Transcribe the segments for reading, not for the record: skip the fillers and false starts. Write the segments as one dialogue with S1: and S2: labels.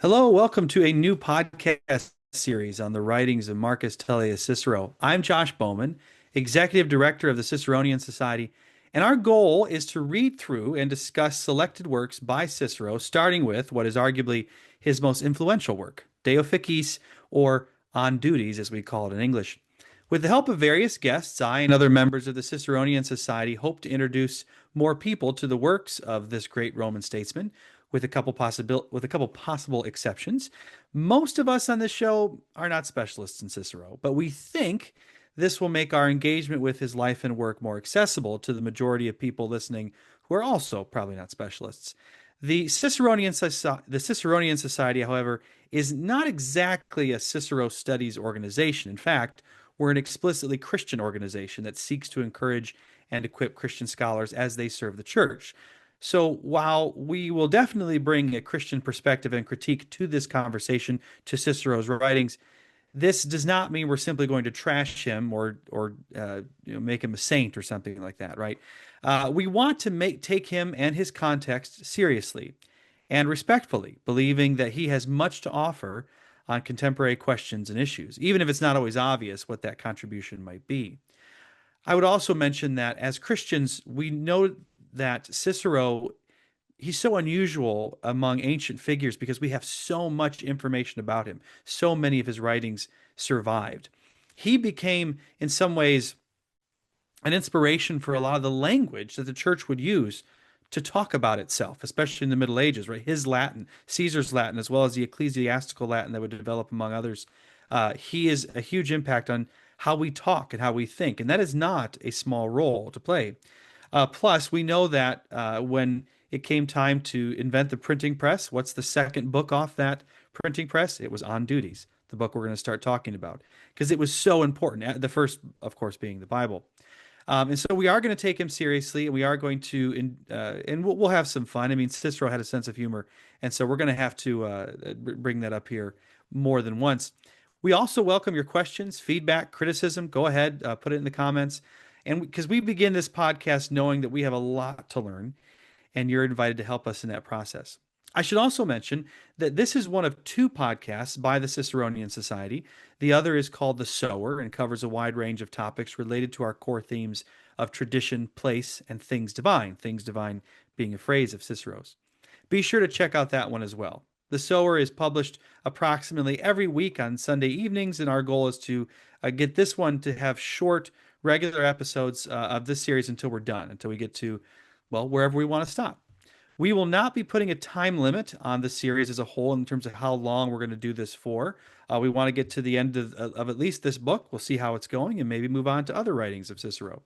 S1: Hello, welcome to a new podcast series on the writings of Marcus Tullius Cicero. I'm Josh Bowman, Executive Director of the Ciceronian Society, and our goal is to read through and discuss selected works by Cicero, starting with what is arguably his most influential work, De Officiis, or On Duties, as we call it in English. With the help of various guests, I and other members of the Ciceronian Society hope to introduce more people to the works of this great Roman statesman, with a couple possible exceptions. Most of us on this show are not specialists in Cicero, but we think this will make our engagement with his life and work more accessible to the majority of people listening who are also probably not specialists. The Ciceronian Society, however, is not exactly a Cicero studies organization. In fact, we're an explicitly Christian organization that seeks to encourage and equip Christian scholars as they serve the church. So while we will definitely bring a Christian perspective and critique to this conversation, to Cicero's writings, this does not mean we're simply going to trash him or make him a saint or something like that, right? We want to take him and his context seriously and respectfully, believing that he has much to offer on contemporary questions and issues, even if it's not always obvious what that contribution might be. I would also mention that as Christians, we know that Cicero, he's so unusual among ancient figures because we have so much information about him. So many of his writings survived. He became, in some ways, an inspiration for a lot of the language that the church would use to talk about itself, especially in the Middle Ages, right? His Latin, Caesar's Latin, as well as the ecclesiastical Latin that would develop among others. He is a huge impact on how we talk and how we think, and that is not a small role to play. Plus, we know that when it came time to invent the printing press, what's the second book off that printing press? It was On Duties, the book we're going to start talking about, because it was so important. The first, of course, being the Bible. And so we are going to take him seriously, and we are going to, and we'll have some fun. I mean, Cicero had a sense of humor, and so we're going to have to bring that up here more than once. We also welcome your questions, feedback, criticism. Go ahead, put it in the comments. And because we begin this podcast knowing that we have a lot to learn, and you're invited to help us in that process. I should also mention that this is one of two podcasts by the Ciceronian Society. The other is called The Sower and covers a wide range of topics related to our core themes of tradition, place, and things divine being a phrase of Cicero's. Be sure to check out that one as well. The Sower is published approximately every week on Sunday evenings, and our goal is to get this one to have short, regular episodes of this series until we're done, until we get to, well, wherever we want to stop. We will not be putting a time limit on the series as a whole in terms of how long we're going to do this for. We want to get to the end of at least this book. We'll see how it's going and maybe move on to other writings of Cicero.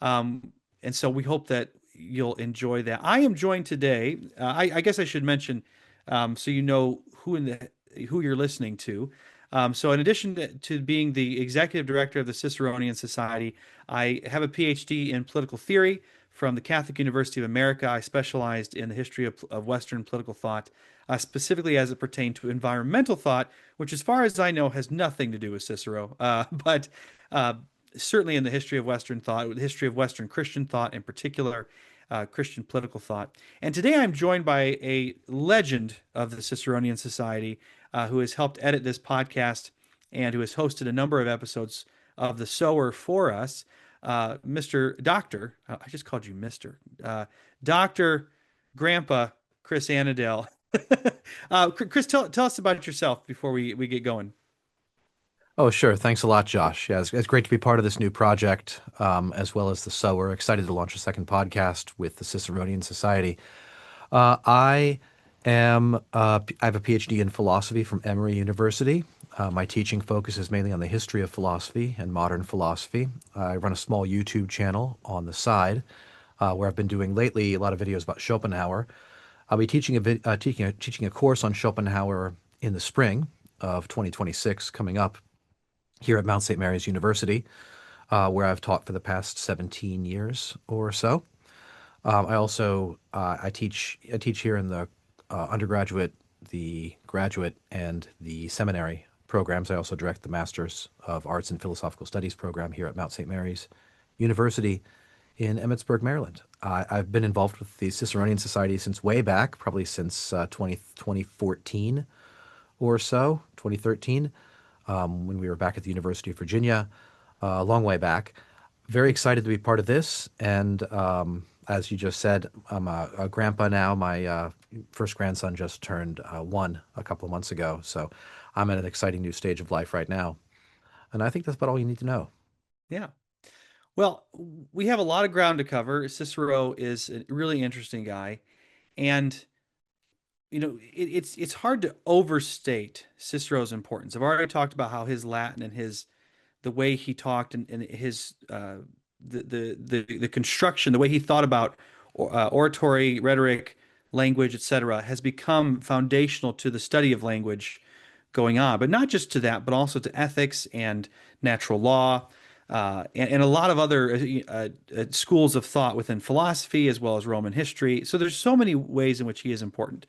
S1: And so we hope that you'll enjoy that. I am joined today. I guess I should mention so you know who you're listening to. So in addition to being the executive director of the Ciceronian Society, I have a PhD in political theory from the Catholic University of America. I specialized in the history of Western political thought, specifically as it pertained to environmental thought, which, as far as I know, has nothing to do with Cicero, but certainly in the history of Western thought, the history of Western Christian thought in particular, Christian political thought. And today I'm joined by a legend of the Ciceronian Society who has helped edit this podcast and who has hosted a number of episodes of The Sower for us. Mr. Doctor, I just called you Mr. Dr. Grandpa Chris Anadale. Chris, tell us about yourself before we get going.
S2: Oh, sure. Thanks a lot, Josh. Yeah, it's great to be part of this new project, as well as the Sower. Excited to launch a second podcast with the Ciceronian Society. I I have a PhD in philosophy from Emory University. My teaching focuses mainly on the history of philosophy and modern philosophy. I run a small YouTube channel on the side, where I've been doing lately a lot of videos about Schopenhauer. I'll be teaching a course on Schopenhauer in the spring of 2026 coming up here at Mount St. Mary's University, where I've taught for the past 17 years or so. I teach here in the undergraduate, the graduate, and the seminary programs. I also direct the Master's of Arts and Philosophical Studies program here at Mount St. Mary's University in Emmitsburg, Maryland. I've been involved with the Ciceronian Society since way back, probably since 2014, or so, 2013, when we were back at the University of Virginia, a long way back. Very excited to be part of this. And as you just said, I'm a grandpa now. My first grandson just turned one a couple of months ago. So I'm at an exciting new stage of life right now. And I think that's about all you need to know.
S1: Yeah. Well, we have a lot of ground to cover. Cicero is a really interesting guy, and it's hard to overstate Cicero's importance. I've already talked about how his Latin and his the way he talked and his the construction, the way he thought about oratory, rhetoric, language, etc., has become foundational to the study of language going on. But not just to that, but also to ethics and natural law. And a lot of other schools of thought within philosophy as well as Roman history. So there's so many ways in which he is important.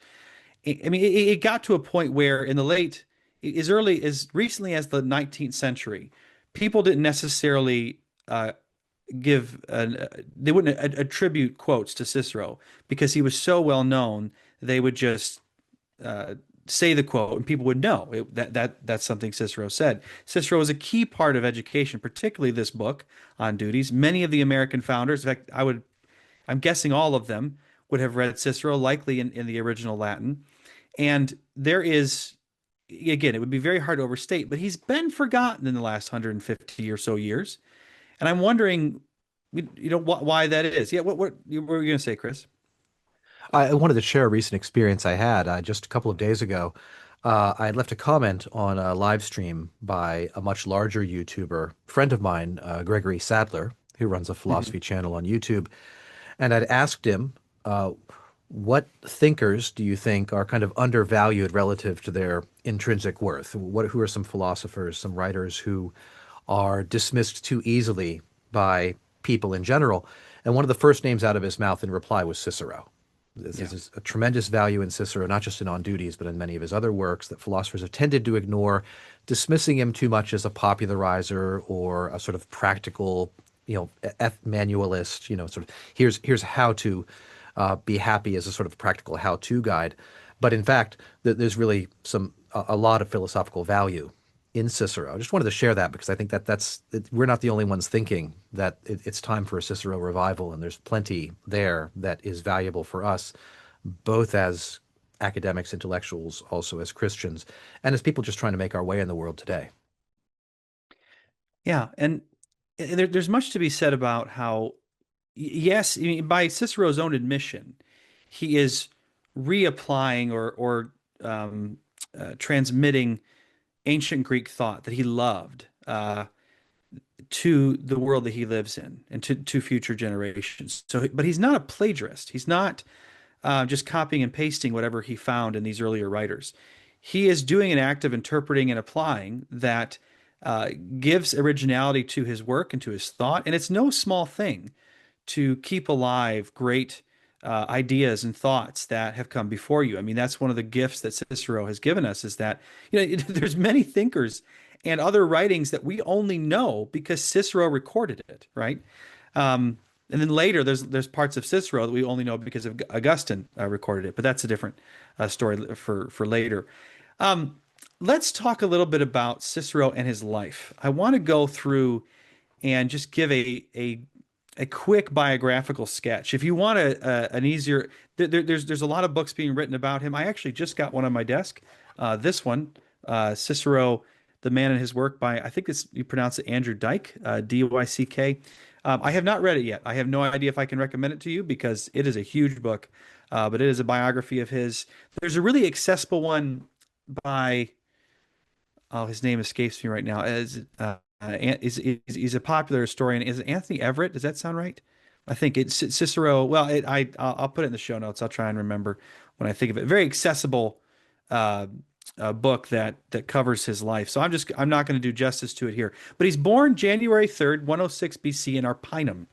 S1: I mean, it got to a point where in the as early as recently as the 19th century, people didn't necessarily they wouldn't attribute quotes to Cicero because he was so well known. They would just uh, say the quote and people would know that's something Cicero said. Cicero was a key part of education, particularly this book on duties. Many of the American founders, in fact, I'm guessing all of them would have read Cicero, likely in the original Latin. And there is, again, it would be very hard to overstate, but he's been forgotten in the last 150 or so years. And I'm wondering, why that is. Yeah, what were you going to say, Chris?
S2: I wanted to share a recent experience I had just a couple of days ago. I had left a comment on a live stream by a much larger YouTuber, friend of mine, Gregory Sadler, who runs a
S1: Hmm.
S2: philosophy channel on YouTube. And I'd asked him, what thinkers do you think are kind of undervalued relative to their intrinsic worth? Who are some philosophers, some writers who are dismissed too easily by people in general? And one of the first names out of his mouth in reply was Cicero. This
S1: Yeah.
S2: is a tremendous value in Cicero, not just in On Duties, but in many of his other works that philosophers have tended to ignore, dismissing him too much as a popularizer or a sort of practical, manualist, sort of here's how to be happy as a sort of practical how-to guide. But in fact, there's really a lot of philosophical value in Cicero. I just wanted to share that because I think we're not the only ones thinking that it's time for a Cicero revival, and there's plenty there that is valuable for us, both as academics, intellectuals, also as Christians, and as people just trying to make our way in the world today.
S1: Yeah. And there's much to be said about how, yes, I mean, by Cicero's own admission, he is reapplying or transmitting ancient Greek thought that he loved to the world that he lives in and to future generations. So, but he's not a plagiarist. He's not just copying and pasting whatever he found in these earlier writers. He is doing an act of interpreting and applying that uh, gives originality to his work and to his thought. And it's no small thing to keep alive great ideas and thoughts that have come before you. I mean, that's one of the gifts that Cicero has given us is that, there's many thinkers and other writings that we only know because Cicero recorded it, right? And then later, there's parts of Cicero that we only know because of Augustine recorded it, but that's a different story for later. Um, let's talk a little bit about Cicero and his life. I want to go through and just give a quick biographical sketch. If you want an easier, there's a lot of books being written about him. I actually just got one on my desk. This one, Cicero, The Man and His Work by I think it's you pronounce it Andrew Dyck, Dyck. I have not read it yet. I have no idea if I can recommend it to you because it is a huge book, but it is a biography of his. There's a really accessible one by oh, his name escapes me right now. He's a popular historian. Is it Anthony Everett? Does that sound right? I think it's Cicero. Well, I'll put it in the show notes. I'll try and remember when I think of it. Very accessible uh, book that covers his life. So I'm not going to do justice to it here. But he's born January 3rd, 106 BC in Arpinum.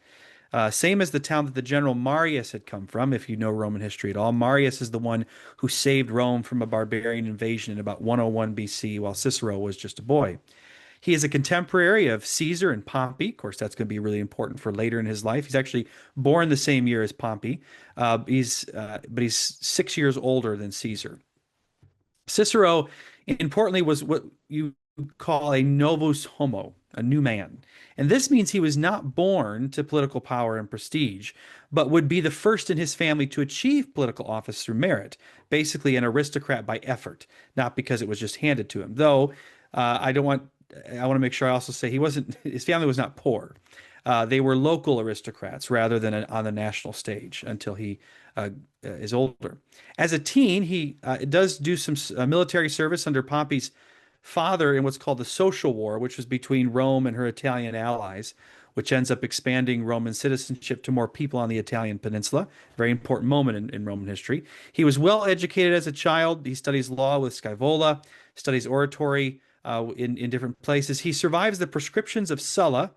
S1: Same as the town that the general Marius had come from, if you know Roman history at all. Marius is the one who saved Rome from a barbarian invasion in about 101 BC, while Cicero was just a boy. He is a contemporary of Caesar and Pompey. Of course, that's going to be really important for later in his life. He's actually born the same year as Pompey. But he's 6 years older than Caesar. Cicero Importantly, was what you call a novus homo, a new man. And this means he was not born to political power and prestige, but would be the first in his family to achieve political office through merit, basically an aristocrat by effort, not because it was just handed to him. Though I want to make sure I also say his family was not poor. They were local aristocrats rather than on the national stage until he is older. As a teen, he does do some military service under Pompey's father in what's called the Social War, which was between Rome and her Italian allies, which ends up expanding Roman citizenship to more people on the Italian peninsula. Very important moment in Roman history. He was well educated as a child. He studies law with Scaevola, studies oratory in different places. He survives the proscriptions of Sulla.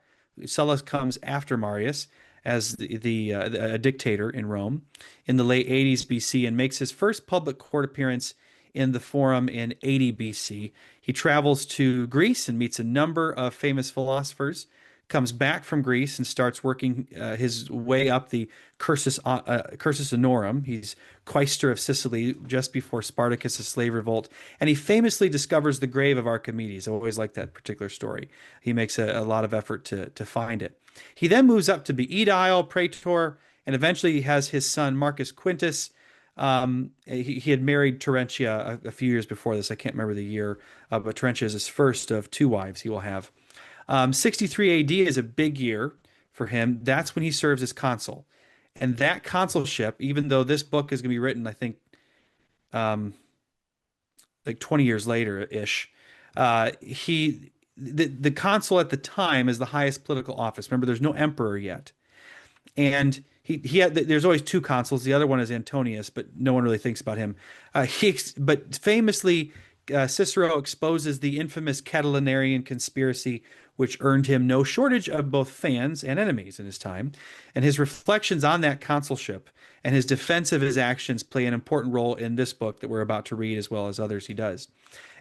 S1: Sulla comes after Marius as a dictator in Rome in the late 80s BC and makes his first public court appearance in the Forum in 80 BC. He travels to Greece and meets a number of famous philosophers, comes back from Greece and starts working his way up the Cursus Honorum. He's quaestor of Sicily just before Spartacus' slave revolt, and he famously discovers the grave of Archimedes. I always like that particular story. He makes a lot of effort to find it. He then moves up to be aedile, praetor, and eventually he has his son Marcus Quintus. He had married Terentia a few years before this. I can't remember the year, but Terentia is his first of two wives he will have. 63 AD is a big year for him. That's when he serves as consul. And that consulship, even though this book is going to be written, I think, um, like 20 years later ish, the consul at the time is the highest political office. Remember, there's no emperor yet. And he had there's always two consuls. The other one is Antonius, but no one really thinks about him. But famously, Cicero exposes the infamous Catilinarian conspiracy, which earned him no shortage of both fans and enemies in his time. And his reflections on that consulship and his defense of his actions play an important role in this book that we're about to read, as well as others he does.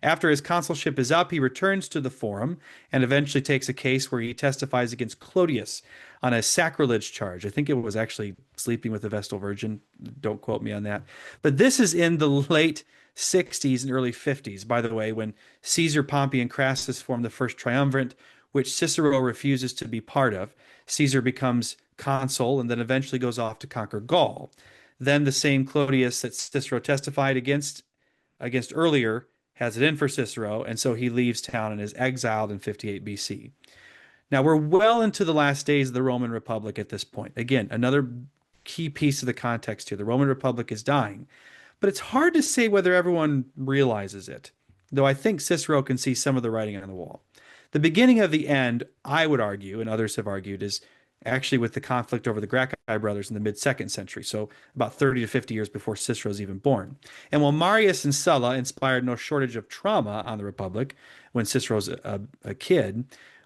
S1: After his consulship is up, he returns to the Forum and eventually takes a case where he testifies against Clodius on a sacrilege charge. I think it was actually sleeping with the Vestal Virgin. Don't quote me on that. But this is in the late 60s and early 50s, by the way, when Caesar, Pompey, and Crassus form the first triumvirate, which Cicero refuses to be part of. Caesar becomes consul and then eventually goes off to conquer Gaul. Then the same Clodius that Cicero testified against earlier has it in for Cicero, and so he leaves town and is exiled in 58 BC. Now we're well into the last days of the Roman Republic at this point. Again, another key piece of the context here. The Roman Republic is dying, but it's hard to say whether everyone realizes it, though I think Cicero can see some of the writing on the wall. The beginning of the end, I would argue, and others have argued, is actually with the conflict over the Gracchi brothers in the mid-second century, so about 30 to 50 years before Cicero's even born. And while Marius and Sulla inspired no shortage of trauma on the Republic when Cicero's a kid,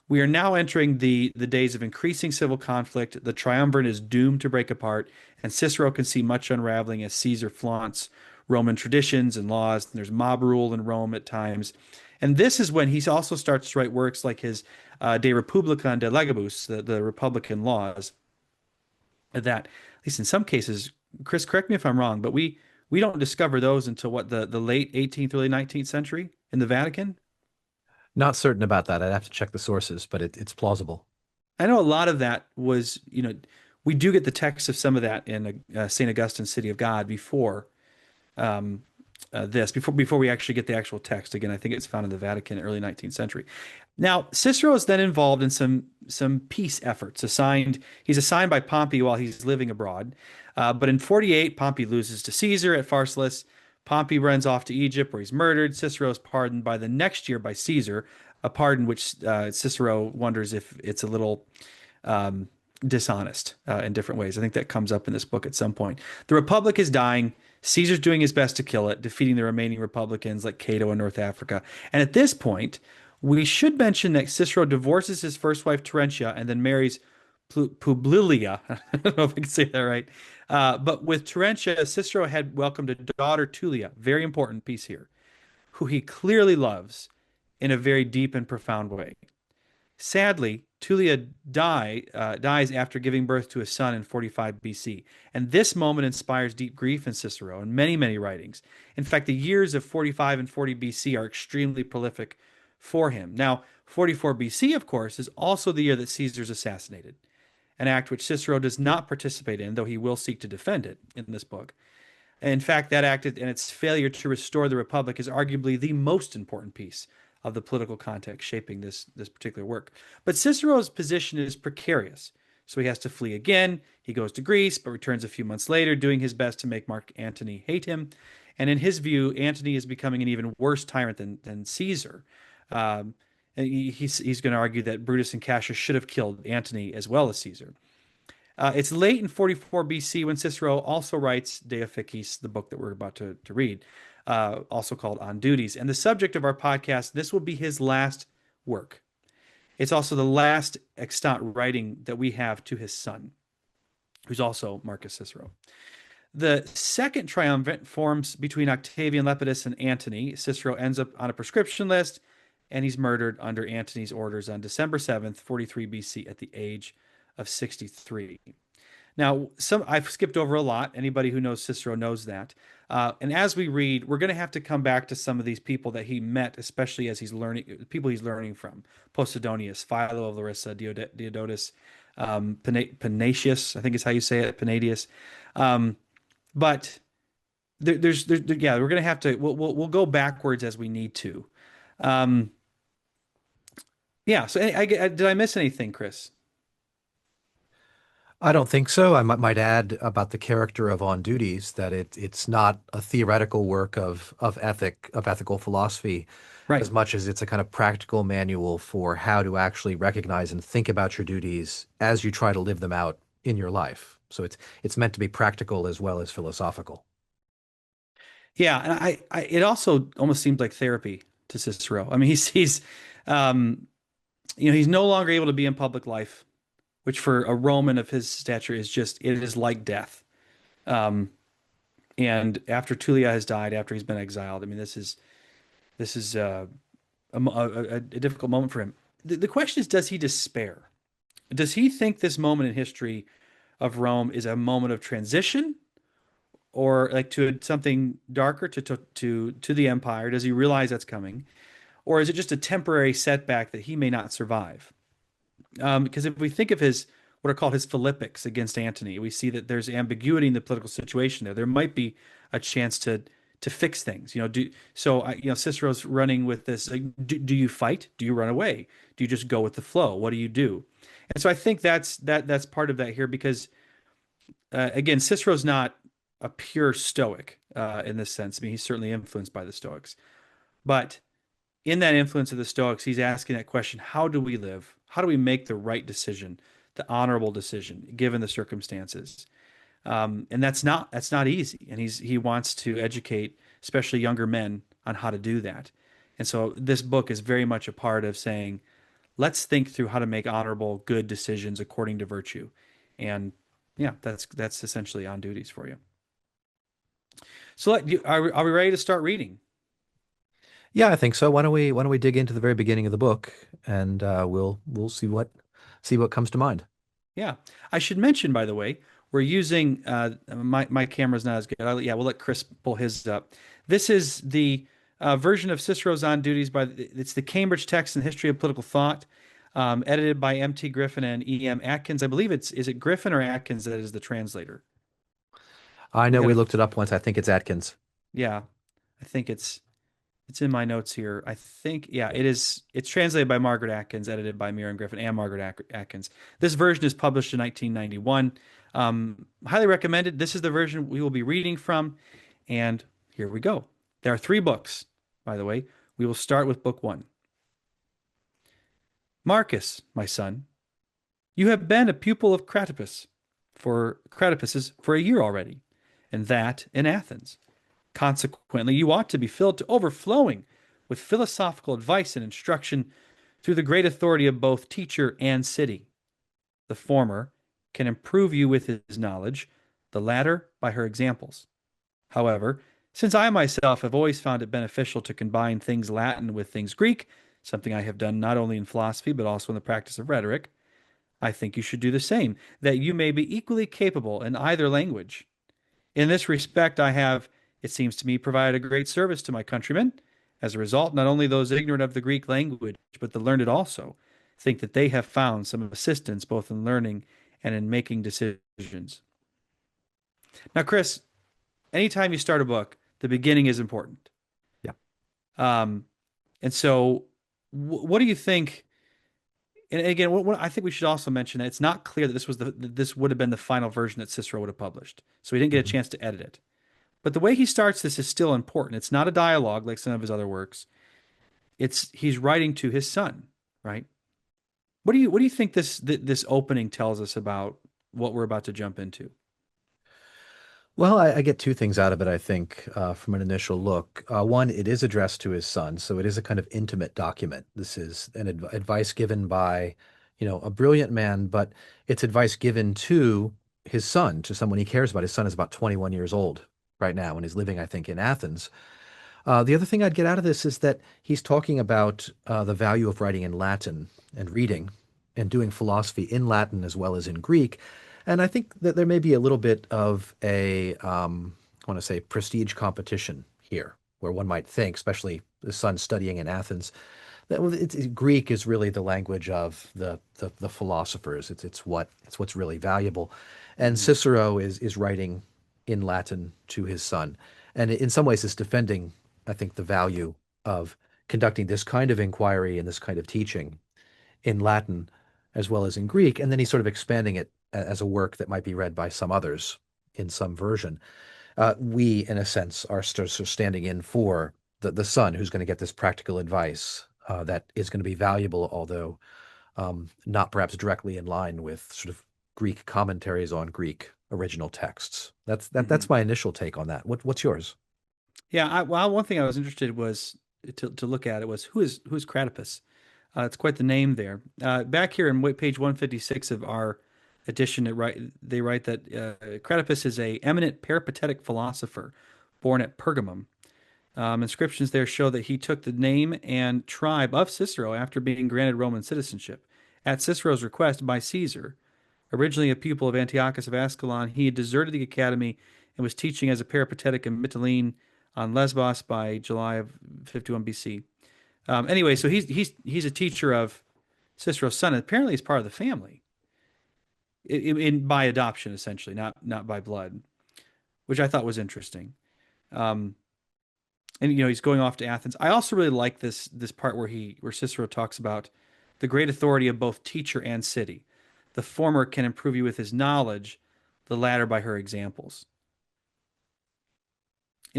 S1: we are now entering the days of increasing civil conflict. The triumvirate is doomed to break apart, and Cicero can see much unraveling as Caesar flaunts Roman traditions and laws. And there's mob rule in Rome at times. And this is when he also starts to write works like his De Republica and De Legibus, the Republican laws, that, at least in some cases, Chris, correct me if I'm wrong, but we don't discover those until what, the late 18th, early 19th century in the Vatican?
S2: Not certain about that. I'd have to check the sources, but it's plausible.
S1: I know a lot of that was, we do get the text of some of that in St. Augustine's City of God um, before we actually get the actual text. Again, I think it's found in the Vatican early 19th century. Now, Cicero is then involved in some peace efforts. He's assigned by Pompey while he's living abroad. But in 48, Pompey loses to Caesar at Pharsalus. Pompey runs off to Egypt where he's murdered. Cicero is pardoned by the next year by Caesar, a pardon which Cicero wonders if it's a little dishonest in different ways. I think that comes up in this book at some point. The Republic is dying. Caesar's doing his best to kill it, defeating the remaining Republicans like Cato in North Africa. And at this point, we should mention that Cicero divorces his first wife, Terentia, and then marries Publilia. I don't know if I can say that right. But with Terentia, Cicero had welcomed a daughter, Tullia, very important piece here, who he clearly loves in a very deep and profound way. Sadly, Tullia dies after giving birth to a son in 45 BC. And this moment inspires deep grief in Cicero and many, many writings. In fact, the years of 45 and 40 BC are extremely prolific for him. Now, 44 BC, of course, is also the year that Caesar's assassinated, an act which Cicero does not participate in, though he will seek to defend it in this book. In fact, that act and its failure to restore the republic is arguably the most important piece of the political context shaping this particular work. But Cicero's position is precarious. So he has to flee again. He goes to Greece, but returns a few months later, doing his best to make Mark Antony hate him. And in his view, Antony is becoming an even worse tyrant than Caesar. Um, and he's going to argue that Brutus and Cassius should have killed Antony as well as Caesar. It's late in 44 BC when Cicero also writes De Officiis, the book that we're about to read, also called On Duties. And the subject of our podcast, this will be his last work. It's also the last extant writing that we have to his son, who's also Marcus Cicero. The second triumvirate forms between Octavian, Lepidus, and Antony. Cicero ends up on a proscription list, and he's murdered under Antony's orders on December 7th, 43 BC, at the age of 63. Now, I've skipped over a lot. Anybody who knows Cicero knows that. And as we read, we're going to have to come back to some of these people that he met, especially as he's learning, people he's learning from. Posidonius, Philo of Larissa, Diodotus, Panatius, I think is how you say it, Panadius. But yeah, we're going to have to, we'll go backwards as we need to. Yeah, so did I miss anything, Chris?
S2: I don't think so. I might add about the character of On Duties that it's not a theoretical work of ethical philosophy
S1: Right.
S2: as much as it's a kind of practical manual for how to actually recognize and think about your duties as you try to live them out in your life. So it's meant to be practical as well as philosophical.
S1: Yeah, and it also almost seems like therapy to Cicero. I mean, um, he's no longer able to be in public life, which for a Roman of his stature it is like death. Um, and after Tullia has died, after he's been exiled, I mean, this is a difficult moment for him. The question is, does he despair? Does he think this moment in history of Rome is a moment of transition, or like to something darker to the empire? Does he realize that's coming, or is it just a temporary setback that he may not survive? Because if we think of his what are called his Philippics against Antony, we see that there's ambiguity in the political situation there. There might be a chance to fix things. Cicero's running with this: like, do you fight? Do you run away? Do you just go with the flow? What do you do? And so I think that's part of that here because again, Cicero's not a pure Stoic in this sense. I mean, he's certainly influenced by the Stoics, but in that influence of the Stoics, he's asking that question: how do we live? How do we make the right decision, the honorable decision, given the circumstances? And that's not easy. And he wants to educate, especially younger men, on how to do that. And so this book is very much a part of saying, let's think through how to make honorable, good decisions according to virtue. And yeah, that's essentially On Duties for you. So are we ready to start reading?
S2: Yeah, I think so. Why don't we dig into the very beginning of the book and we'll see what comes to mind.
S1: Yeah, I should mention, by the way, we're using my camera's not as good. Yeah, we'll let Chris pull his up. This is the version of Cicero's On Duties it's the Cambridge Text and History of Political Thought, edited by M.T. Griffin and E.M. Atkins. I believe is it Griffin or Atkins that is the translator?
S2: I
S1: We
S2: know
S1: got
S2: we
S1: to
S2: looked it up once. I think it's Atkins.
S1: Yeah, I think it's in my notes here. I think, yeah, it is. It's translated by Margaret Atkins, edited by Miriam Griffin and Margaret Atkins. This version is published in 1991. Highly recommended. This is the version we will be reading from. And here we go. There are three books, by the way. We will start with book one. Marcus, my son, you have been a pupil of Cratipus's for a year already, and that in Athens. Consequently, you ought to be filled to overflowing with philosophical advice and instruction through the great authority of both teacher and city. The former can improve you with his knowledge, the latter by her examples. However, since I myself have always found it beneficial to combine things Latin with things Greek, something I have done not only in philosophy, but also in the practice of rhetoric. I think you should do the same, that you may be equally capable in either language. In this respect, I have, it seems to me, provided a great service to my countrymen. As a result, not only those ignorant of the Greek language, but the learned also, think that they have found some assistance both in learning and in making decisions. Now, Chris, anytime you start a book, the beginning is important.
S2: Yeah.
S1: Um, and so, what do you think? And again, I think we should also mention that it's not clear that this would have been the final version that Cicero would have published. So he didn't get a
S2: Mhm.
S1: chance to edit it. But the way he starts this is still important. It's not a dialogue like some of his other works. It's he's writing to his son, right? What do you think this opening tells us about what we're about to jump into?
S2: Well, I get two things out of it, I think, from an initial look. One, it is addressed to his son, so it is a kind of intimate document. This is an advice given by, a brilliant man, but it's advice given to his son, to someone he cares about. His son is about 21 years old right now, and he's living, I think, in Athens. The other thing I'd get out of this is that he's talking about the value of writing in Latin and reading and doing philosophy in Latin as well as in Greek. And I think that there may be a little bit of I want to say, prestige competition here, where one might think, especially the son studying in Athens, that well, Greek is really the language of the philosophers. It's what's really valuable, and
S1: Hmm.
S2: Cicero is writing in Latin to his son, and in some ways is defending, I think, the value of conducting this kind of inquiry and this kind of teaching in Latin as well as in Greek, and then he's sort of expanding it as a work that might be read by some others in some version. We, in a sense, are standing in for the son who's going to get this practical advice that is going to be valuable, although not perhaps directly in line with sort of Greek commentaries on Greek original texts. That's
S1: Hmm.
S2: my initial take on that. What's yours?
S1: Yeah, well, one thing I was interested was to look at it was who is Cratipus? It's quite the name there. Back here in page 156 of our edition, they write that Cratipus is a eminent peripatetic philosopher born at Pergamum. Inscriptions there show that he took the name and tribe of Cicero after being granted Roman citizenship. At Cicero's request by Caesar, originally a pupil of Antiochus of Ascalon, he had deserted the academy and was teaching as a peripatetic in Mytilene on Lesbos by July of 51 BC. Anyway, so he's a teacher of Cicero's son, and apparently he's part of the family by adoption, essentially, not by blood, which I thought was interesting. Um, and he's going off to Athens. I also really like this part where Cicero talks about the great authority of both teacher and city. The former can improve you with his knowledge, the latter by her examples.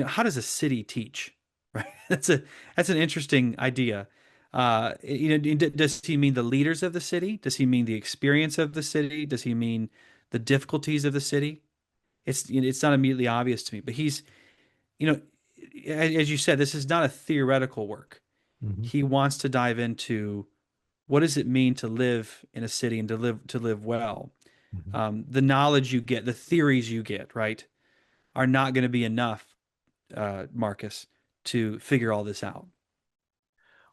S1: How does a city teach? Right? That's an interesting idea. Does he mean the leaders of the city? Does he mean the experience of the city? Does he mean the difficulties of the city? It's not immediately obvious to me, but you know, as you said, this is not a theoretical work.
S2: Hmm.
S1: He wants to dive into what does it mean to live in a city and to live well.
S2: Hmm.
S1: The knowledge you get, the theories you get, right, are not going to be enough, Marcus, to figure all this out.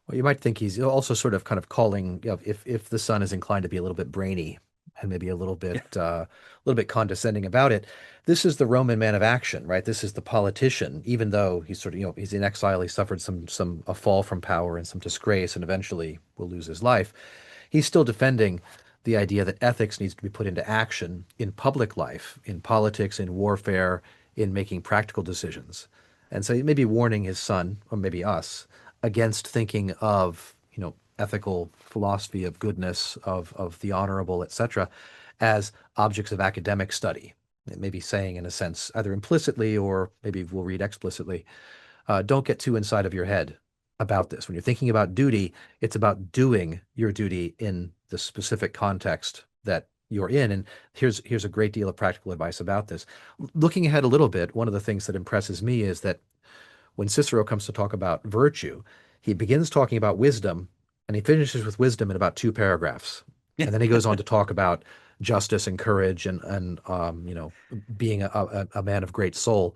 S2: Well, you might think he's also sort of kind of calling, if the son is inclined to be a little bit brainy and maybe
S1: Yeah.
S2: a little bit condescending about it. This is the Roman man of action, right? This is the politician, even though he's sort of, he's in exile, he suffered some a fall from power and some disgrace and eventually will lose his life. He's still defending the idea that ethics needs to be put into action in public life, in politics, in warfare, in making practical decisions. And so he may be warning his son, or maybe us, against thinking of, ethical philosophy of goodness, of the honorable, etc., as objects of academic study. It may be saying, in a sense, either implicitly or maybe we'll read explicitly, don't get too inside of your head about this. When you're thinking about duty, it's about doing your duty in the specific context that you're in. And here's a great deal of practical advice about this. Looking ahead a little bit, one of the things that impresses me is that when Cicero comes to talk about virtue, he begins talking about wisdom and he finishes with wisdom in about two paragraphs. And then he goes on to talk about justice and courage and being a man of great soul,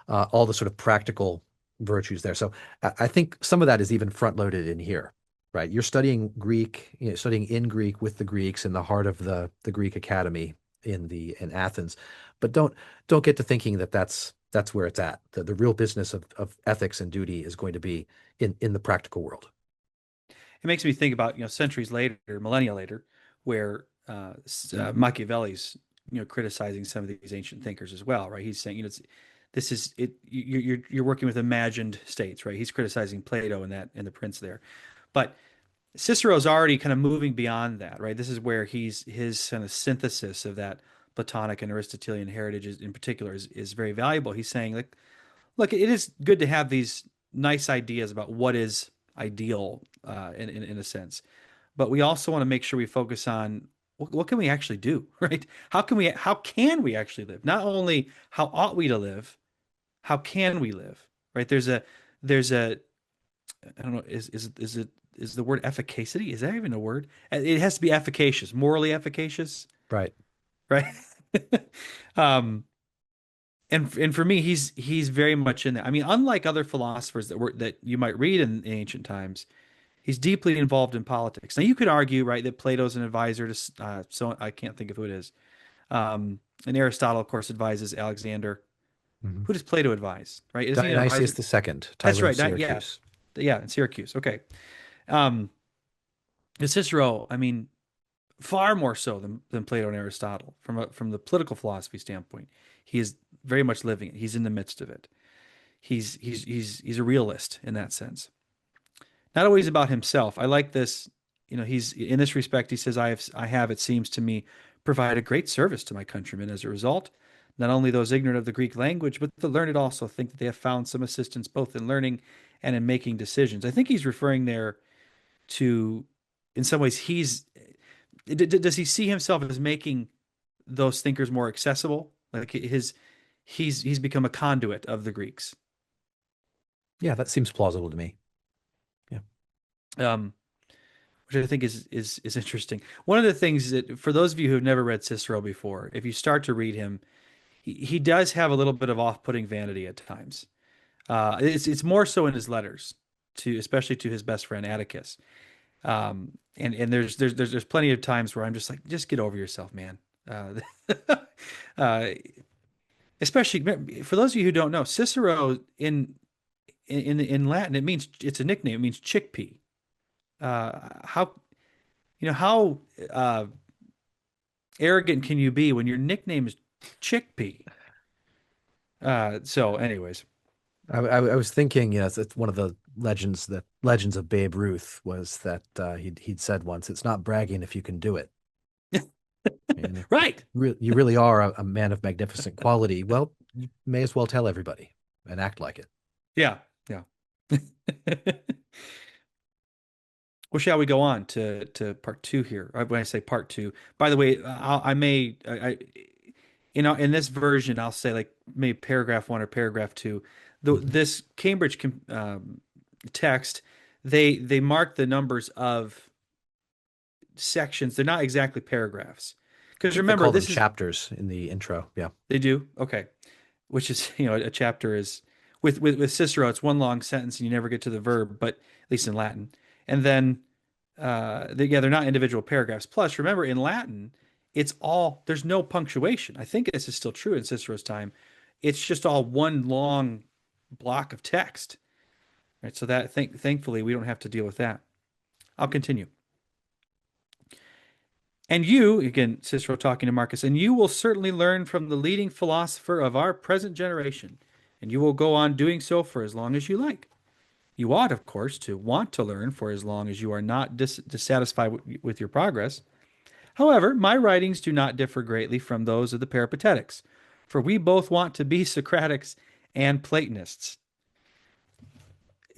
S2: all the sort of practical virtues there. So I think some of that is even front loaded in here, Right. You're studying Greek, studying in Greek with the Greeks in the heart of the Greek Academy in Athens, but don't get to thinking that that's where it's at. The real business of ethics and duty is going to be in the practical world.
S1: It makes me think about, centuries later, millennia later, where Machiavelli's, criticizing some of these ancient thinkers as well, right? He's saying, this is it. You're working with imagined states, right? He's criticizing Plato and that and the Prince there, but Cicero's already kind of moving beyond that, right? This is where his kind of synthesis of that Platonic and Aristotelian heritage in particular is very valuable. He's saying, like, look, it is good to have these nice ideas about what is ideal in a sense, but we also want to make sure we focus on what can we actually do, right? How can we actually live? Not only how ought we to live, how can we live, right? There's a I don't know, is the word efficacity? Is that even a word? It has to be efficacious, morally efficacious,
S2: Right.
S1: right? um, and for me, he's very much in that. I mean, unlike other philosophers that you might read in ancient times, he's deeply involved in politics. Now, you could argue, right, that Plato's an advisor to so I can't think of who it is. And Aristotle, of course, advises Alexander.
S2: Mhm.
S1: Who does Plato advise? Right? Isn't he an
S2: Dionysius
S1: advisor?
S2: the Second,
S1: That's
S2: tyrant of
S1: right. Yeah,
S2: Syracuse.
S1: yeah, in Syracuse. Okay. Um, Cicero, I mean, far more so than Plato and Aristotle from the political philosophy standpoint. He is very much living it. He's in the midst of it. He's a realist in that sense. Not always about himself. I like this. He's in this respect. He says, I have, it seems to me, provided great service to my countrymen. As a result, not only those ignorant of the Greek language, but the learned also think that they have found some assistance both in learning and in making decisions. I think he's referring there to, in some ways, does he see himself as making those thinkers more accessible? Like he's become a conduit of the Greeks.
S2: Yeah, that seems plausible to me. Yeah.
S1: Um, which I think is interesting. One of the things that, for those of you who have never read Cicero before, if you start to read him, he does have a little bit of off-putting vanity at times. It's more so in his letters to, especially to his best friend Atticus. And there's plenty of times where I'm just like, just get over yourself, man. Uh, especially for those of you who don't know, Cicero in Latin, it's a nickname. It means chickpea. How how arrogant can you be when your nickname is chickpea? So, anyways,
S2: I was thinking, it's one of the legends of Babe Ruth was that he'd said once, it's not bragging if you can do it. And if
S1: right?
S2: you really are a man of magnificent quality, well, you may as well tell everybody and act like it.
S1: Yeah, yeah. Well, shall we go on to part two here? When I say part two, by the way, I may in this version I'll say like maybe paragraph one or paragraph two.
S2: Mhm.
S1: This Cambridge text, they mark the numbers of sections. They're not exactly paragraphs,
S2: I
S1: because
S2: think they
S1: remember
S2: call them
S1: this is
S2: chapters in the intro. Yeah.
S1: they do okay, which is a chapter is with Cicero, it's one long sentence and you never get to the verb, but at least in Latin. And then they're not individual paragraphs. Plus, remember in Latin, there's no punctuation. I think this is still true in Cicero's time. It's just all one long block of text, right? So that thankfully we don't have to deal with that. I'll continue. And you, again, Cicero talking to Marcus, and you will certainly learn from the leading philosopher of our present generation, and you will go on doing so for as long as you like. You ought, of course, to want to learn for as long as you are not dissatisfied with your progress. However, my writings do not differ greatly from those of the Peripatetics, for we both want to be Socratics and Platonists.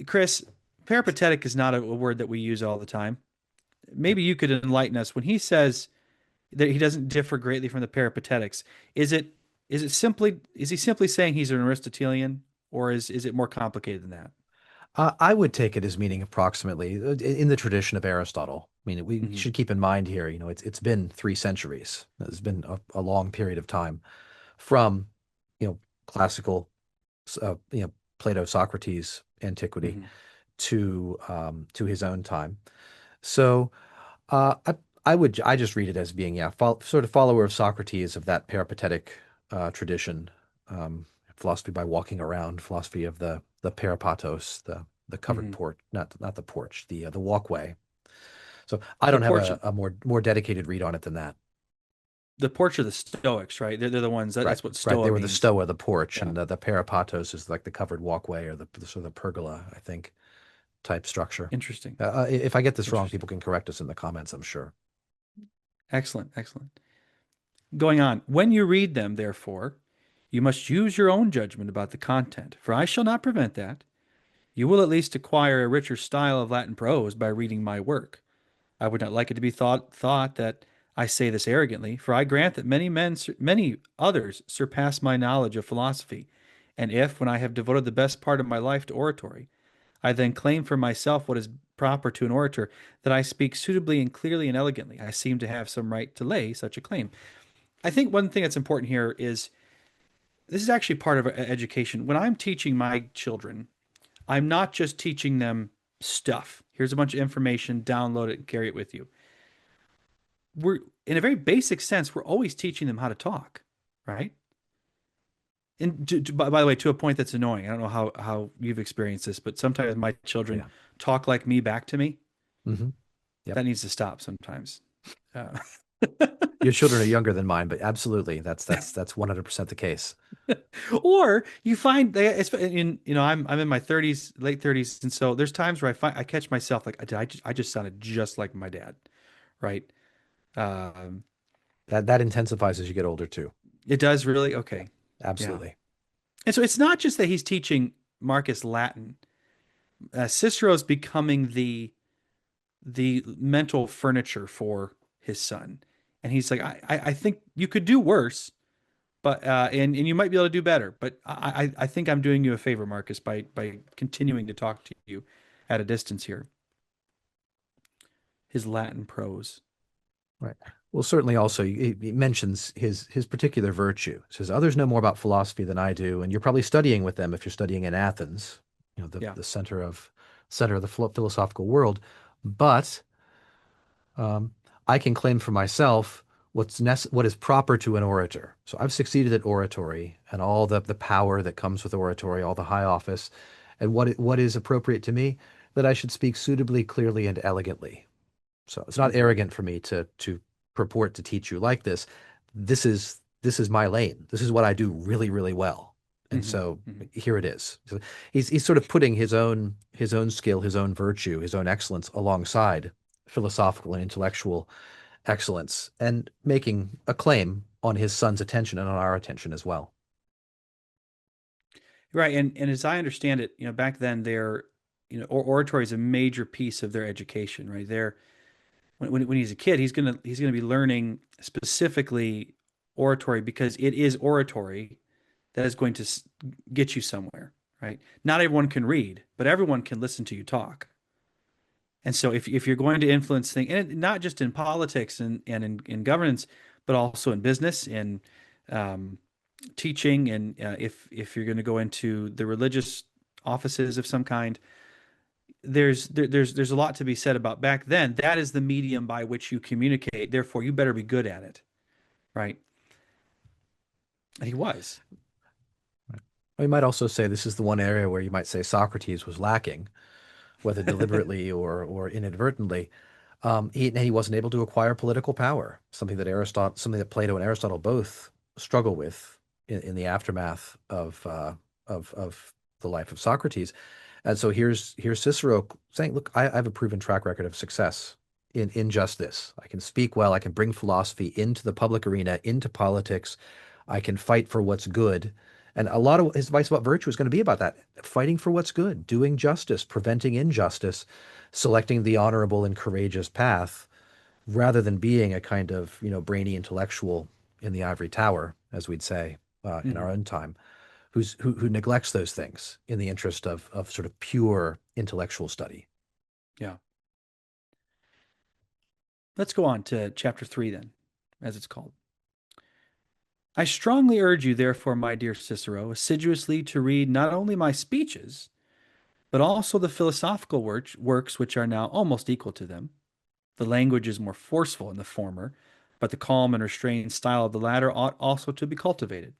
S1: Chris, peripatetic is not a word that we use all the time. Maybe you could enlighten us when he says that he doesn't differ greatly from the Peripatetics. Is he simply saying he's an Aristotelian, or is it more complicated than that?
S2: I would take it as meaning approximately in the tradition of Aristotle. I mean, we
S1: Hmm.
S2: should keep in mind here, it's been 3 centuries. It's been a long period of time from, classical, Plato, Socrates, antiquity
S1: Hmm.
S2: to his own time. So I just read it as being, yeah, sort of follower of Socrates, of that peripatetic tradition, philosophy by walking around, philosophy of the peripatos, the covered
S1: Hmm.
S2: porch, not the porch, the walkway. So I
S1: The
S2: don't have
S1: porch,
S2: a more dedicated read on it than that.
S1: the porch are the Stoics, right? They're the ones
S2: Right,
S1: that's what
S2: right. They
S1: Stoa
S2: were the
S1: means.
S2: stoa, the porch,
S1: Yeah,
S2: and the peripatos is like the covered walkway, or the sort of the pergola, I think, type structure.
S1: interesting,
S2: If I get this wrong,
S1: interesting.
S2: people can correct us in the comments, I'm sure.
S1: Excellent, excellent. Going on. When you read them, therefore, you must use your own judgment about the content, for I shall not prevent that. You will at least acquire a richer style of Latin prose by reading my work. I would not like it to be thought that I say this arrogantly, for I grant that many others surpass my knowledge of philosophy. And if, when I have devoted the best part of my life to oratory, I then claim for myself what is proper to an orator, that I speak suitably and clearly and elegantly, I seem to have some right to lay such a claim. I think one thing that's important here is this is actually part of education. When I'm teaching my children, I'm not just teaching them stuff. Here's a bunch of information, download it, and carry it with you. We're, in a very basic sense, we're always teaching them how to talk, right? And by the way, to a point that's annoying. I don't know how you've experienced this, but sometimes my
S2: Oh,
S1: children
S2: yeah.
S1: talk like me back to me.
S2: Hmm. Yep.
S1: That needs to stop sometimes. Uh,
S2: Your children are younger than mine, but absolutely, that's 100% the case.
S1: or you find they, it's in, I'm in my 30s, late 30s, and so there's times where I catch myself like I just sounded just like my dad, right? Um,
S2: That intensifies as you get older too.
S1: it does really
S2: Yeah,
S1: okay, yeah.
S2: absolutely.
S1: And so it's not just that he's teaching Marcus Latin. Cicero's becoming the mental furniture for his son, and he's like, I think you could do worse, but and you might be able to do better, but I think I'm doing you a favor, Marcus, by continuing to talk to you at a distance here. His Latin prose.
S2: Right. Well, certainly also he mentions his particular virtue. He says others know more about philosophy than I do, and you're probably studying with them if you're studying in Athens,
S1: Yeah.
S2: the center of the philosophical world. But I can claim for myself what is proper to an orator. So I've succeeded at oratory and all the power that comes with oratory, all the high office, and what is appropriate to me, that I should speak suitably, clearly, and elegantly. So it's not
S1: Hmm.
S2: arrogant for me to purport to teach you like this. This is my lane. This is what I do really, really well. And
S1: Hmm.
S2: so
S1: Hmm.
S2: here it is. So he's sort of putting his own skill, his own virtue, his own excellence alongside philosophical and intellectual excellence, and making a claim on his son's attention and on our attention as well.
S1: Right, and as I understand it, back then oratory is a major piece of their education, right? When he's a kid, he's gonna be learning specifically oratory because it is oratory that is going to get you somewhere, right? Not everyone can read, but everyone can listen to you talk. And so if you're going to influence things, and not just in politics and in governance, but also in business, in um, teaching, and if you're going to go into the religious offices of some kind, there's a lot to be said about back then. That is the medium by which you communicate. Therefore, you better be good at it, right? And he was.
S2: We might also say this is the one area where you might say Socrates was lacking, whether deliberately or inadvertently. He wasn't able to acquire political power, something that Plato and Aristotle both struggle with in the aftermath of the life of Socrates. And so here's Cicero saying, "Look, I have a proven track record of success in just this. I can speak well. I can bring philosophy into the public arena, into politics. I can fight for what's good." And a lot of his advice about virtue is going to be about that, fighting for what's good, doing justice, preventing injustice, selecting the honorable and courageous path, rather than being a kind of, brainy intellectual in the ivory tower, as we'd say in our
S1: Mhm.
S2: own time, who neglects those things in the interest of sort of pure intellectual study.
S1: Yeah. Let's go on to chapter 3 then, as it's called. I strongly urge you, therefore, my dear Cicero, assiduously to read not only my speeches, but also the philosophical works which are now almost equal to them. The language is more forceful in the former, but the calm and restrained style of the latter ought also to be cultivated.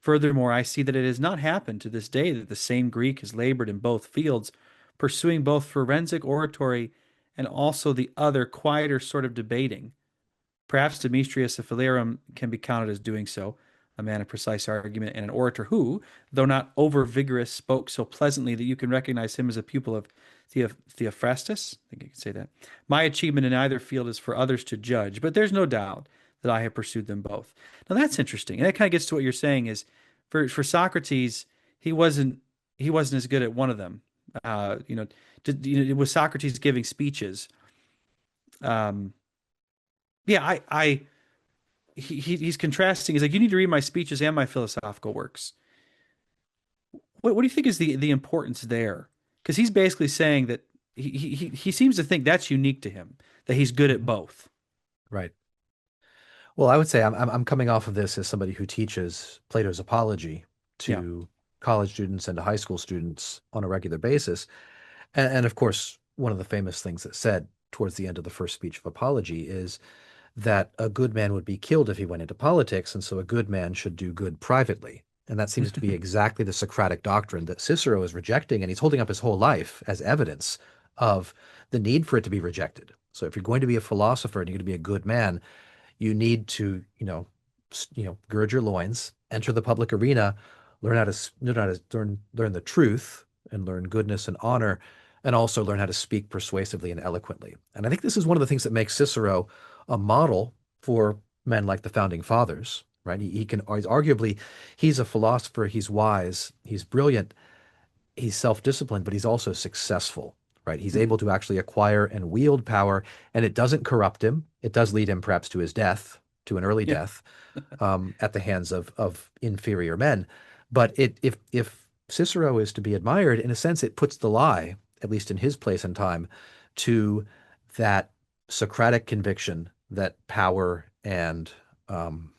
S1: Furthermore, I see that it has not happened to this day that the same Greek has labored in both fields, pursuing both forensic oratory and also the other quieter sort of debating. Perhaps Demetrius of Phalerum can be counted as doing so, a man of precise argument and an orator who, though not over vigorous, spoke so pleasantly that you can recognize him as a pupil of Theophrastus. I think I can say that. My achievement in either field is for others to judge, but there's no doubt that I have pursued them both. Now that's interesting, and that kind of gets to what you're saying is for Socrates, he wasn't he wasn't as good at one of them. Was Socrates giving speeches? Um, yeah, he's contrasting. He's like, you need to read my speeches and my philosophical works. What do you think is the importance there? Because he's basically saying that he seems to think that's unique to him, that he's good at
S2: Mhm.
S1: both.
S2: Right. Well, I would say I'm coming off of this as somebody who teaches Plato's Apology
S1: Yeah.
S2: to college students and to high school students on a regular basis. And of course, one of the famous things that's said towards the end of the first speech of Apology is that a good man would be killed if he went into politics, and so a good man should do good privately. And that seems to be exactly the Socratic doctrine that Cicero is rejecting, and he's holding up his whole life as evidence of the need for it to be rejected. So if you're going to be a philosopher and you're going to be a good man, you need to, gird your loins, enter the public arena, learn the truth, and learn goodness and honor, and also learn how to speak persuasively and eloquently. And I think this is one of the things that makes Cicero a model for men like the founding fathers, right? He's a philosopher, he's wise, he's brilliant, he's self-disciplined, but he's also successful, right? He's able to actually acquire and wield power, and it doesn't corrupt him. It does lead him perhaps to his death, to an early
S1: Yeah.
S2: death, at the hands of inferior men. But if Cicero is to be admired, in a sense, it puts the lie, at least in his place and time, to that Socratic conviction that um,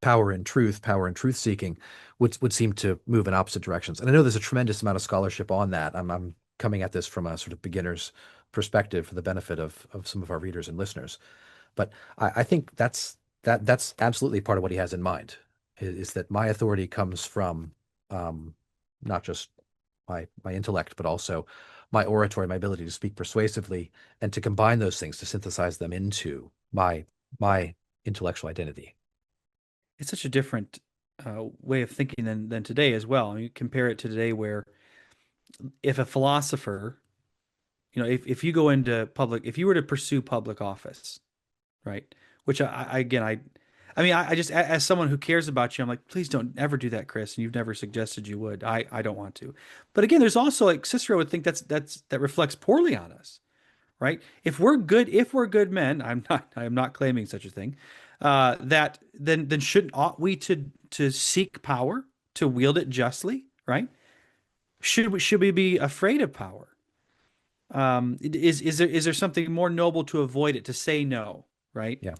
S2: power and truth seeking would seem to move in opposite directions. And I know there's a tremendous amount of scholarship on that. I'm coming at this from a sort of beginner's perspective for the benefit of some of our readers and listeners. But I think that's absolutely part of what he has in mind is that my authority comes from um, not just my intellect, but also my oratory, my ability to speak persuasively, and to combine those things to synthesize them into my intellectual identity.
S1: It's such a different way of thinking than today as well. I mean, you compare it to today where if a philosopher, if you go into public, if you were to pursue public office, right? Which I just as someone who cares about you, I'm like, please don't ever do that, Chris. And you've never suggested you would. I don't want to. But again, there's also like Cicero would think that reflects poorly on us, right? If we're good men, I am not claiming such a thing. That then shouldn't ought we to seek power, to wield it justly, right? Should we be afraid of power? Is there something more noble to avoid it, to say no, right?
S2: Yeah.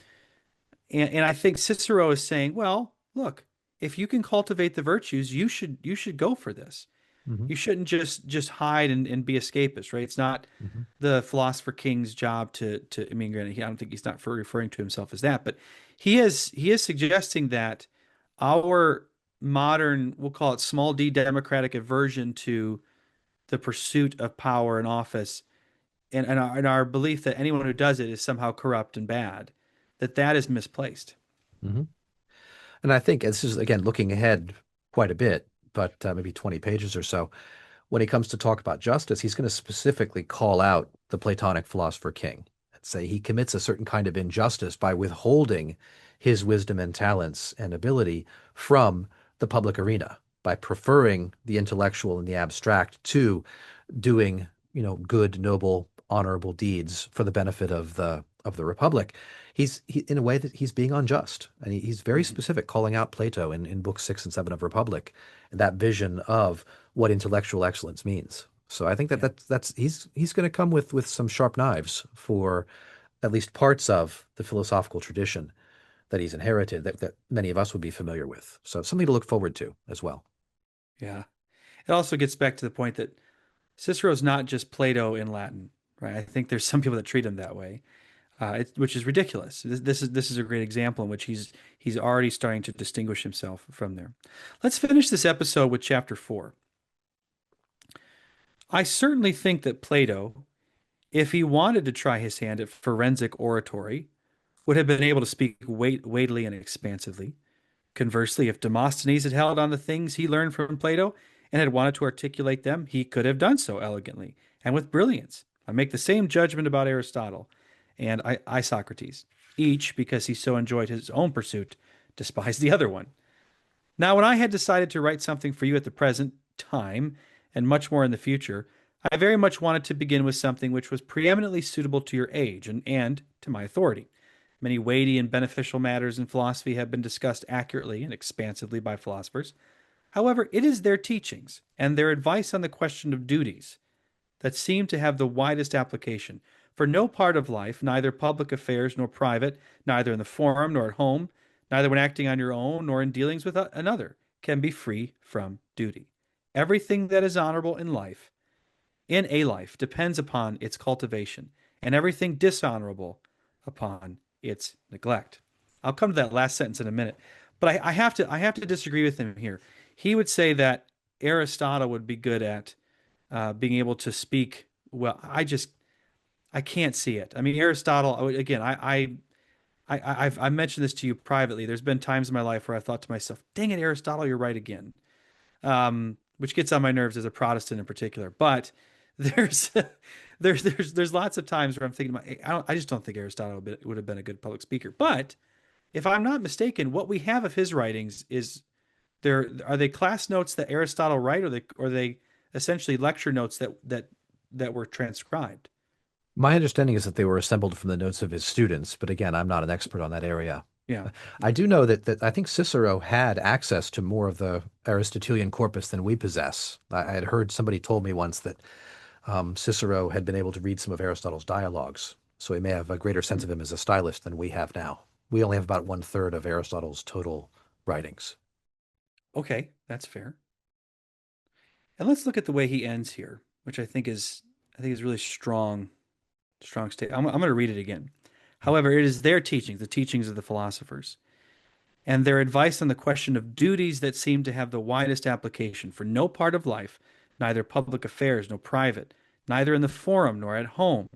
S1: And I think Cicero is saying, well, look, if you can cultivate the virtues, you should go for this.
S2: Hmm.
S1: You shouldn't just hide and be escapist, right? It's not
S2: Hmm.
S1: the philosopher king's job to I mean, granted, I don't think he's not referring to himself as that, but he is suggesting that our modern, we'll call it small d democratic aversion to the pursuit of power and office and our belief that anyone who does it is somehow corrupt and bad, that is misplaced.
S2: Hmm. And I think this is, again, looking ahead quite a bit, but maybe 20 pages or so. When he comes to talk about justice, he's going to specifically call out the Platonic philosopher king and say he commits a certain kind of injustice by withholding his wisdom and talents and ability from the public arena, by preferring the intellectual and the abstract to doing, good, noble, honorable deeds for the benefit of the republic. In a way that he's being unjust, and he's very
S1: Mhm.
S2: specific, calling out Plato in books 6 and 7 of Republic, and that vision of what intellectual excellence means. So I think that
S1: Yeah.
S2: he's going to come with some sharp knives for at least parts of the philosophical tradition that he's inherited that many of us would be familiar with. So something to look forward to as well.
S1: Yeah. It also gets back to the point that Cicero's not just Plato in Latin, right? I think there's some people that treat him that way, which is ridiculous. This is a great example in which he's already starting to distinguish himself from there. Let's finish this episode with chapter 4. I certainly think that Plato, if he wanted to try his hand at forensic oratory, would have been able to speak weightily and expansively. Conversely, if Demosthenes had held on the things he learned from Plato and had wanted to articulate them, he could have done so elegantly and with brilliance. I make the same judgment about Aristotle and Isocrates, each, because he so enjoyed his own pursuit, despised the other one. Now, when I had decided to write something for you at the present time, and much more in the future, I very much wanted to begin with something which was preeminently suitable to your age and to my authority. Many weighty and beneficial matters in philosophy have been discussed accurately and expansively by philosophers. However, it is their teachings and their advice on the question of duties that seem to have the widest application. For no part of life, neither public affairs nor private, neither in the forum nor at home, neither when acting on your own nor in dealings with another, can be free from duty. Everything that is honorable in a life, depends upon its cultivation, and everything dishonorable upon its neglect. I'll come to that last sentence in a minute, but I have to disagree with him here. He would say that Aristotle would be good at being able to speak well. I can't see it. I mean, Aristotle again. I've mentioned this to you privately. There's been times in my life where I thought to myself, "Dang it, Aristotle, you're right again," which gets on my nerves as a Protestant in particular. But there's there's lots of times where I'm thinking about, I just don't think Aristotle would have been a good public speaker. But if I'm not mistaken, what we have of his writings is there are they class notes that Aristotle write, or they essentially lecture notes that were transcribed.
S2: My understanding is that they were assembled from the notes of his students, but again, I'm not an expert on that area.
S1: Yeah.
S2: I do know that I think Cicero had access to more of the Aristotelian corpus than we possess. I had heard somebody told me once that Cicero had been able to read some of Aristotle's dialogues, so he may have a greater sense of him as a stylist than we have now. We only have about 1/3 of Aristotle's total writings.
S1: Okay, that's fair. And let's look at the way he ends here, which I think is really strong state. I'm going to read it again. However, it is their teachings, the teachings of the philosophers, and their advice on the question of duties that seem to have the widest application. For no part of life, neither public affairs nor private, neither in the forum nor at home,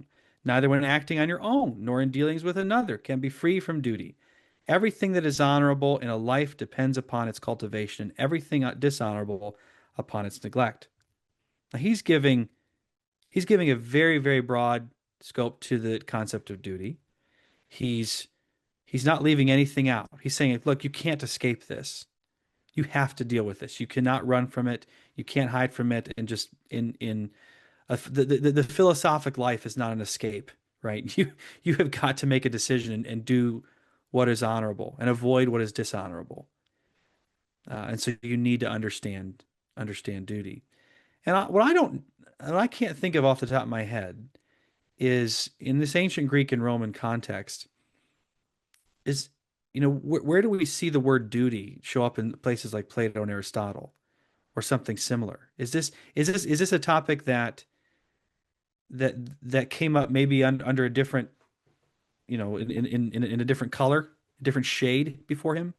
S1: neither when acting on your own nor in dealings with another, can be free from duty. Everything that is honorable in a life depends upon its cultivation, and everything dishonorable upon its neglect. Now, he's giving a very, very broad scope to the concept of duty. He's he's not leaving anything out. He's saying, look, you can't escape this. You have to deal with this. You cannot run from it. You can't hide from it. And just the philosophic life is not an escape, right? You have got to make a decision and do what is honorable and avoid what is dishonorable. And so you need to understand duty. And what I can't think of off the top of my head is in this ancient Greek and Roman context is, where do we see the word duty show up in places like Plato and Aristotle or something similar? Is this a topic that came up maybe under a different, in a different color, a different shade before him?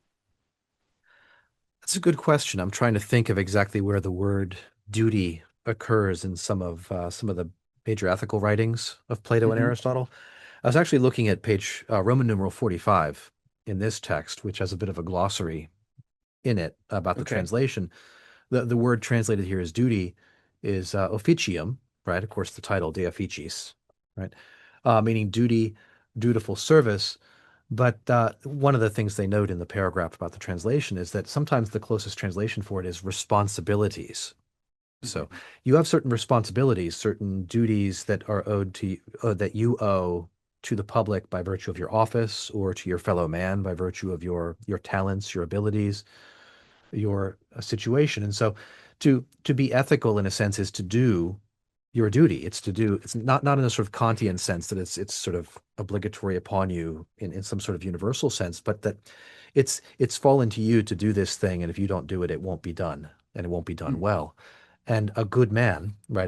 S2: That's a good question. I'm trying to think of exactly where the word duty occurs in some of the major ethical writings of Plato and
S1: Hmm.
S2: Aristotle. I was actually looking at page Roman numeral 45 in this text, which has a bit of a glossary in it about the
S1: Okay.
S2: translation. The word translated here as duty is officium, right? Of course, the title De Officiis, right? Meaning duty, dutiful service. But one of the things they note in the paragraph about the translation is that sometimes the closest translation for it is responsibilities. So
S1: Hmm.
S2: you have certain responsibilities, certain duties that are owed to you, that you owe to the public by virtue of your office or to your fellow man by virtue of your talents, your abilities, your situation. And so to be ethical in a sense is to do your duty. It's not in a sort of Kantian sense that it's sort of obligatory upon you in some sort of universal sense, but that it's fallen to you to do this thing, and if you don't do it, it won't be done, and it won't be done well. And a good man, right,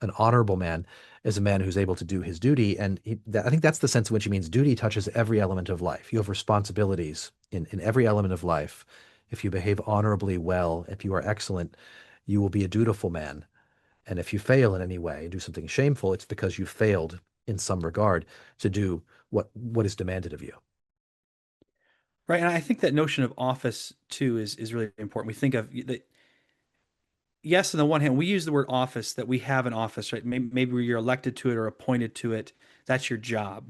S2: an honorable man is a man who's able to do his duty. And I think that's the sense in which he means duty touches every element of life. You have responsibilities in every element of life. If you behave honorably well, if you are excellent, you will be a dutiful man. And if you fail in any way, do something shameful, it's because you failed in some regard to do what is demanded of you.
S1: Right. And I think that notion of office too is really important. We think of that, yes, on the one hand, we use the word office, that we have an office, right? Maybe you're elected to it or appointed to it. That's your job.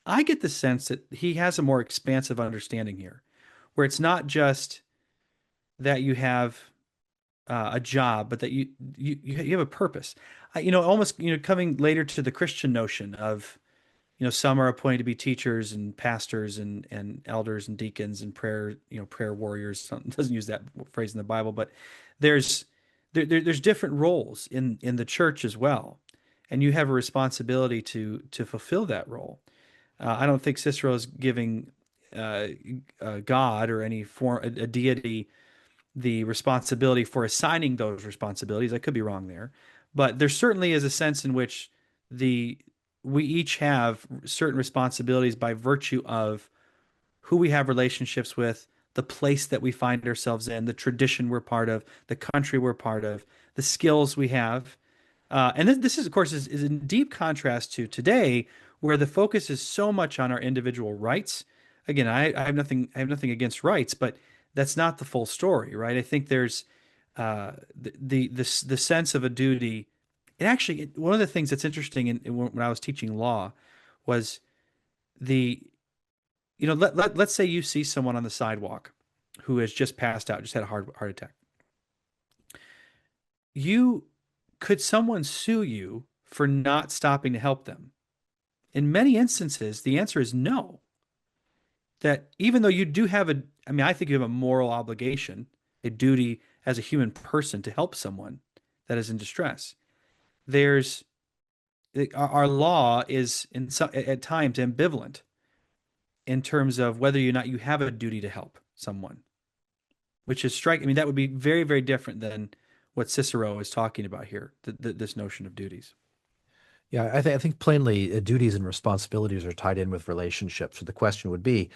S1: I get the sense that he has a more expansive understanding here, where it's not just that you have a job, but that you have a purpose. Almost coming later to the Christian notion of some are appointed to be teachers and pastors and elders and deacons and prayer warriors. It doesn't use that phrase in the Bible, but there's there's different roles in the church as well, and you have a responsibility to fulfill that role. I don't think Cicero is giving uh, God or any form a deity the responsibility for assigning those responsibilities. I could be wrong there, but there certainly is a sense in which the we each have certain responsibilities by virtue of who we have relationships with, the place that we find ourselves in, the tradition we're part of, the country we're part of, the skills we have. And this is, of course, is in deep contrast to today, where the focus is so much on our individual rights. Again, I have nothing against rights, but that's not the full story, right? I think there's the sense of a duty. One of the things that's interesting when I was teaching law was the let's say you see someone on the sidewalk who has just passed out, just had a heart attack. You Could someone sue you for not stopping to help them? In many instances, the answer is no. That even though you do have I mean, I think you have a moral obligation, a duty as a human person to help someone that is in distress. There's our law is at times ambivalent in terms of whether or not you have a duty to help someone, which is striking. I mean, that would be very, very different than what Cicero is talking about here, this notion of duties.
S2: Yeah, I think plainly duties and responsibilities are tied in with relationships. So the question would be,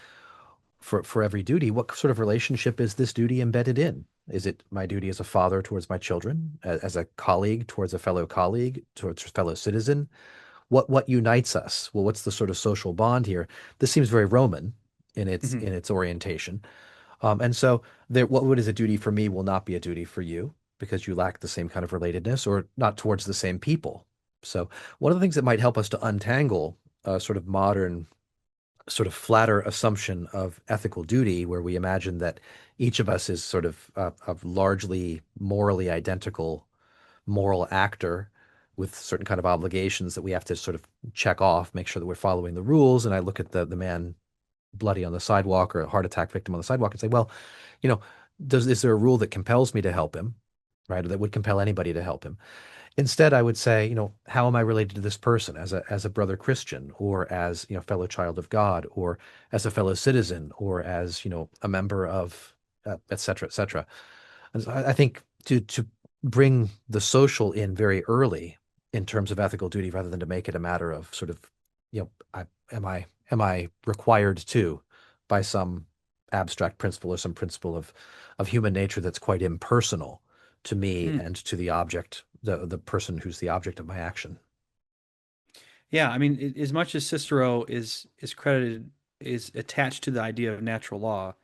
S2: for every duty, what sort of relationship is this duty embedded in? Is it my duty as a father towards my children, as a colleague towards a fellow colleague, towards a fellow citizen? What unites us? Well, what's the sort of social bond here? This seems very Roman
S1: Hmm.
S2: in its orientation. And so what is a duty for me will not be a duty for you because you lack the same kind of relatedness or not towards the same people. So one of the things that might help us to untangle a sort of modern, sort of flatter assumption of ethical duty, where we imagine that each of us is sort of largely morally identical moral actor with certain kind of obligations that we have to sort of check off, make sure that we're following the rules. And I look at the man bloody on the sidewalk or a heart attack victim on the sidewalk and say, well, you know, is there a rule that compels me to help him, right? Or that would compel anybody to help him? Instead, I would say, how am I related to this person as a brother Christian or as, fellow child of God or as a fellow citizen or as, a member of, et cetera, et cetera. And so I think to bring the social in very early in terms of ethical duty rather than to make it a matter of sort of, am I required to by some abstract principle or some principle of human nature that's quite impersonal to me
S1: Mm.
S2: and to the object, the person who's the object of my action.
S1: Yeah, I mean, as much as Cicero is credited is attached to the idea of natural law,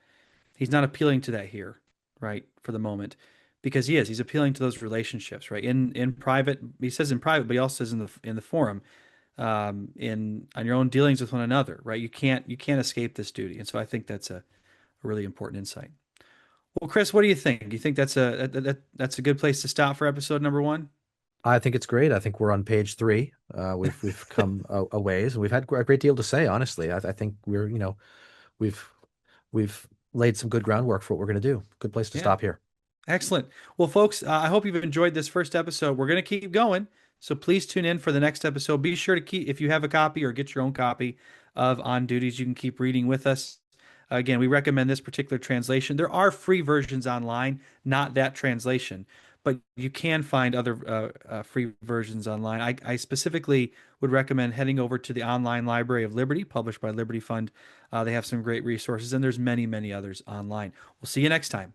S1: he's not appealing to that here, right, for the moment, because he's appealing to those relationships, right? In private, he says in private, but he also says in the forum, in on your own dealings with one another, right? You can't escape this duty, and so I think that's a really important insight. Well, Chris, what do you think? Do you think that's a good place to stop for episode number one?
S2: I think it's great. I think we're on page 3. We've come a ways, and we've had a great deal to say. Honestly, I think we've we've laid some good groundwork for what we're going to do. Good place to
S1: Yeah.
S2: stop here.
S1: Excellent. Well, folks, I hope you've enjoyed this first episode. We're going to keep going, so please tune in for the next episode. Be sure to keep, if you have a copy or get your own copy of On Duties, you can keep reading with us. Again, we recommend this particular translation. There are free versions online, not that translation, but you can find other free versions online. I specifically would recommend heading over to the Online Library of Liberty, published by Liberty Fund. They have some great resources, and there's many, many others online. We'll see you next time.